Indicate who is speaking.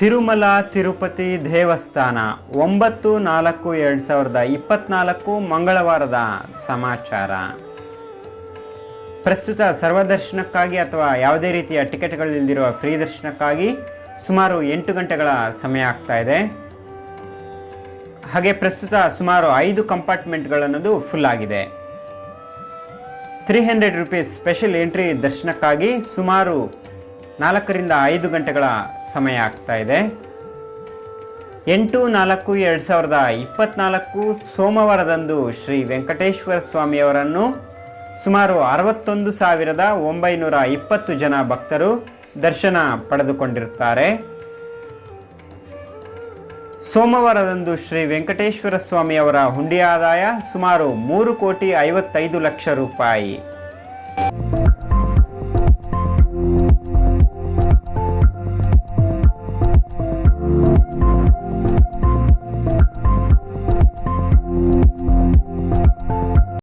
Speaker 1: ತಿರುಮಲ ತಿರುಪತಿ ದೇವಸ್ಥಾನ 9/4/2024 ಮಂಗಳವಾರದ ಸಮಾಚಾರ. ಪ್ರಸ್ತುತ ಸರ್ವದರ್ಶನಕ್ಕಾಗಿ ಅಥವಾ ಯಾವುದೇ ರೀತಿಯ ಟಿಕೆಟ್ಗಳಿಲ್ದಿರುವ ಫ್ರೀ ದರ್ಶನಕ್ಕಾಗಿ ಸುಮಾರು 8 ಗಂಟೆಗಳ ಸಮಯ ಆಗ್ತಾ ಇದೆ. ಹಾಗೆ ಪ್ರಸ್ತುತ ಸುಮಾರು 5 ಕಂಪಾರ್ಟ್ಮೆಂಟ್ಗಳನ್ನೋದು ಫುಲ್ ಆಗಿದೆ. 300 ರೂಪೀಸ್ ಸ್ಪೆಷಲ್ ಎಂಟ್ರಿ ದರ್ಶನಕ್ಕಾಗಿ ಸುಮಾರು 4 ರಿಂದ 5 ಗಂಟೆಗಳ ಸಮಯ ಆಗ್ತಾ ಇದೆ. 8/4/2024 ಸೋಮವಾರದಂದು ಶ್ರೀ ವೆಂಕಟೇಶ್ವರ ಸ್ವಾಮಿಯವರನ್ನು ಸುಮಾರು 61,920 ಜನ ಭಕ್ತರು ದರ್ಶನ ಪಡೆದುಕೊಂಡಿರುತ್ತಾರೆ. ಸೋಮವಾರದಂದು ಶ್ರೀ ವೆಂಕಟೇಶ್ವರ ಸ್ವಾಮಿಯವರ ಹುಂಡಿ ಆದಾಯ ಸುಮಾರು 3,55,00,000 ರೂಪಾಯಿ.